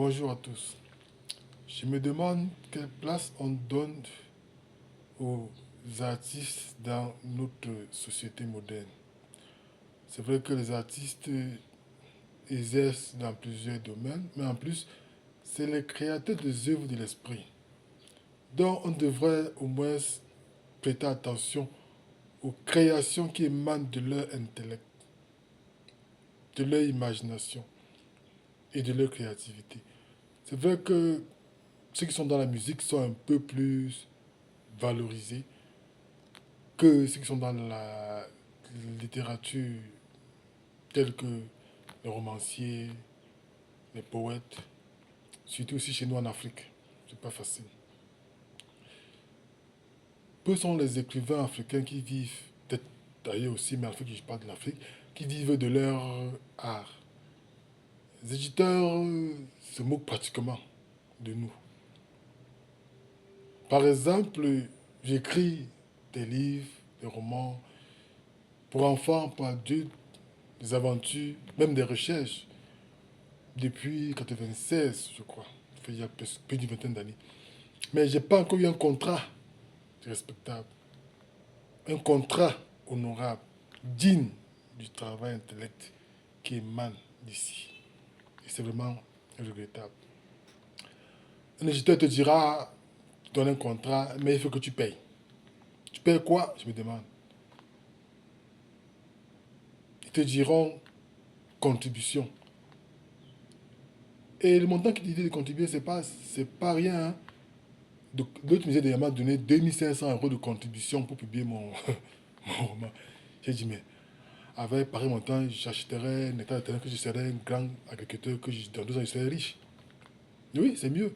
Bonjour à tous. Je me demande quelle place on donne aux artistes dans notre société moderne. C'est vrai que les artistes exercent dans plusieurs domaines, mais en plus, c'est les créateurs des œuvres de l'esprit. Donc, on devrait au moins prêter attention aux créations qui émanent de leur intellect, de leur imagination et de leur créativité. C'est vrai que ceux qui sont dans la musique sont un peu plus valorisés que ceux qui sont dans la littérature, tels que les romanciers, les poètes, surtout aussi chez nous en Afrique. C'est pas facile. Peu sont les écrivains africains qui vivent, peut-être d'ailleurs aussi, mais en Afrique, je parle de l'Afrique, qui vivent de leur art. Les éditeurs se moquent pratiquement de nous. Par exemple, j'écris des livres, des romans pour enfants, pour adultes, des aventures, même des recherches, depuis 96, je crois. Ça fait il y a plus d'une vingtaine d'années. Mais je n'ai pas encore eu un contrat respectable, un contrat honorable, digne du travail intellect qui émane d'ici. Et c'est vraiment regrettable. Un éditeur te dira, tu donnes un contrat, mais il faut que tu payes. Tu payes quoi? Je me demande. Ils te diront contribution. Et le montant qu'ils disent de contribuer, c'est pas rien. Hein. L'autre musée de m'a donné 2500 € de contribution pour publier mon roman. J'ai dit, mais avec pareil montant, j'achèterais un état de terrain, que je serais un grand agriculteur, dans 2 ans, je serais riche. Oui, c'est mieux.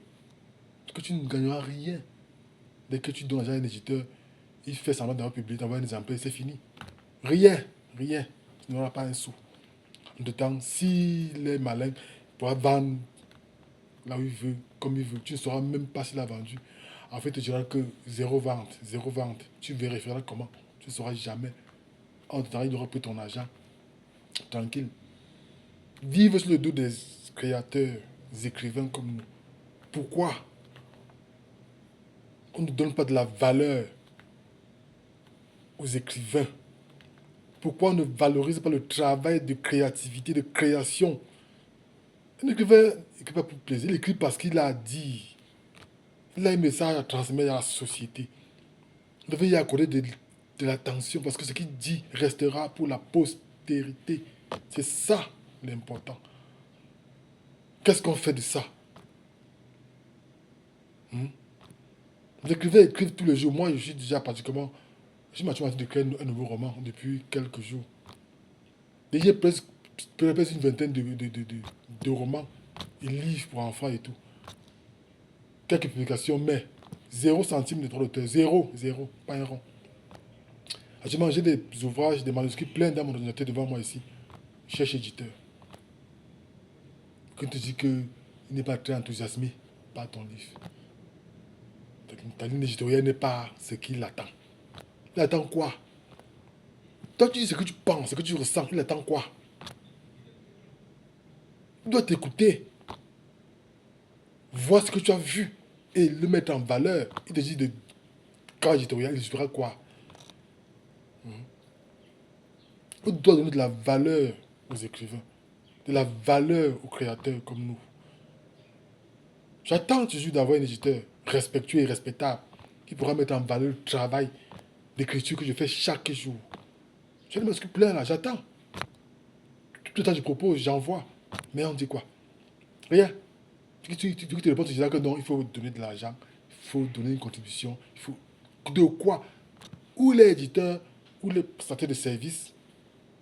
Parce que tu ne gagneras rien. Dès que tu donnes l'argent à un éditeur, il fait semblant d'avoir publié, t'envoie un exemplaire, c'est fini. Rien, rien. Tu n'auras pas un sou. En tout temps, s'il est malin, il pourra vendre là où il veut, comme il veut. Tu ne sauras même pas s'il a vendu. En fait, tu diras que zéro vente, zéro vente. Tu vérifieras comment. Tu ne sauras jamais. En tout temps, il aura pris ton argent. Tranquille. Vivre sur le dos des créateurs, des écrivains comme nous. Pourquoi on ne donne pas de la valeur aux écrivains? Pourquoi on ne valorise pas le travail de créativité, de création? Un écrivain n'écrit pas pour plaisir, il écrit parce qu'il a dit. Il a un message à transmettre à la société. Vous devez y accorder de l'attention parce que ce qu'il dit restera pour la postérité. C'est ça l'important. Qu'est-ce qu'on fait de ça? Hmm? Les écrivains écrivent tous les jours. Moi, je suis déjà pratiquement. Je suis pratiquement d'écrire un nouveau roman depuis quelques jours. Déjà presque une vingtaine de romans et livres pour enfants et tout. Quelques publications, mais 0 centime de droit d'auteur. Zéro, zéro, pas un rond. Actuellement, j'ai des ouvrages, des manuscrits pleins dans mon ordinateur devant moi ici. Cherche éditeur. Quand tu dis qu'il n'est pas très enthousiasmé par ton livre, ta ligne éditoriale n'est pas ce qu'il attend. Il attend quoi? Toi, tu dis ce que tu penses, ce que tu ressens. Il attend quoi? Il doit t'écouter, voir ce que tu as vu et le mettre en valeur. Il te dit de quand éditorial, il éditera quoi? On doit donner de la valeur aux écrivains, de la valeur aux créateurs comme nous. J'attends toujours d'avoir un éditeur respectueux et respectable qui pourra mettre en valeur le travail d'écriture que je fais chaque jour. J'ai le manuscrit plein là, j'attends. Tout le temps, je propose, j'envoie. Mais on dit quoi? Rien. Tu réponds, tu dis que non, il faut donner de l'argent, il faut donner une contribution, il faut. De quoi? Où les éditeurs, où les prestataires de services,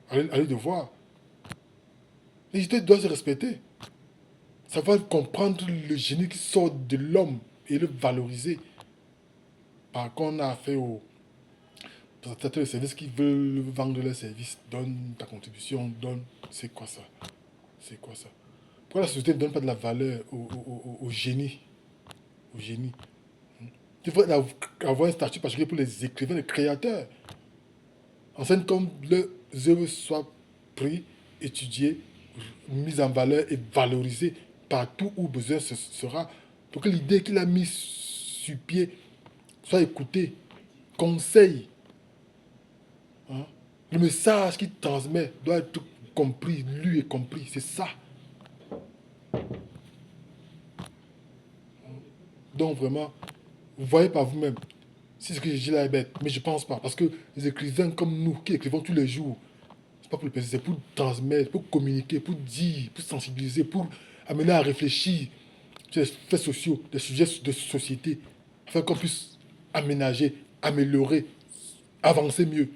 allez de voir. L'éditeur doit se respecter. Savoir comprendre le génie qui sort de l'homme et le valoriser. Par contre, on a affaire aux prestataires de services qui veulent vendre leurs services. Donne ta contribution, donne. C'est quoi ça? C'est quoi ça? Pourquoi la société ne donne pas de la valeur au génie? Au génie. Il faut avoir un statut particulier pour les écrivains, les créateurs. En scène comme leurs œuvres soient pris, étudiées, mises en valeur et valorisées partout où besoin sera, pour que l'idée qu'il a mise sur pied soit écoutée. Conseil. Hein. Le message qu'il transmet doit être compris, lu et compris. C'est ça. Donc vraiment, vous voyez par vous-même. Si ce que je dis là est bête, mais je pense pas. Parce que les écrivains comme nous, qui écrivons tous les jours, c'est pas pour le plaisir, c'est pour transmettre, pour communiquer, pour dire, pour sensibiliser, pour amener à réfléchir sur les faits sociaux, des sujets de société, afin qu'on puisse aménager, améliorer, avancer mieux.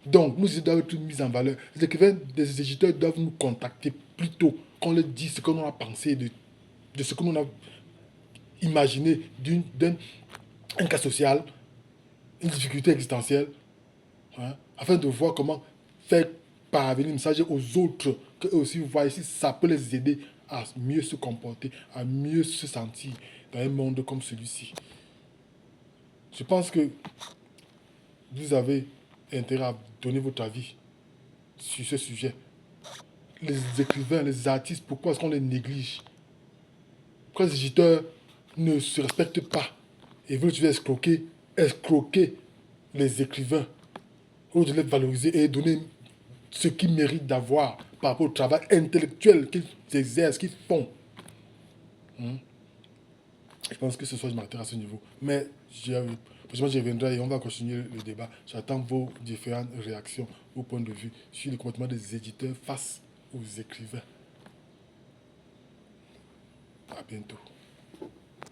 Donc, nous doivent être mis en valeur. Les écrivains, des éditeurs doivent nous contacter plus tôt, qu'on leur dise ce que l'on a pensé de ce que l'on a imaginé d'un cas social, une difficulté existentielle, hein, afin de voir comment faire parvenir le message aux autres, qu'eux aussi voient si ça peut les aider à mieux se comporter, à mieux se sentir dans un monde comme celui-ci. Je pense que vous avez intérêt à donner votre avis sur ce sujet. Les écrivains, les artistes, pourquoi est-ce qu'on les néglige? Pourquoi les éditeurs ne se respectent pas et veulent toujours escroquer les écrivains, au lieu de les valoriser et donner ce qu'ils méritent d'avoir par rapport au travail intellectuel qu'ils exercent, qu'ils font. Hein? Je pense que ce soir, je m'arrêterai à ce niveau. Mais franchement, j'y reviendrai et on va continuer le débat. J'attends vos différentes réactions, vos points de vue sur le comportement des éditeurs face aux écrivains. À bientôt.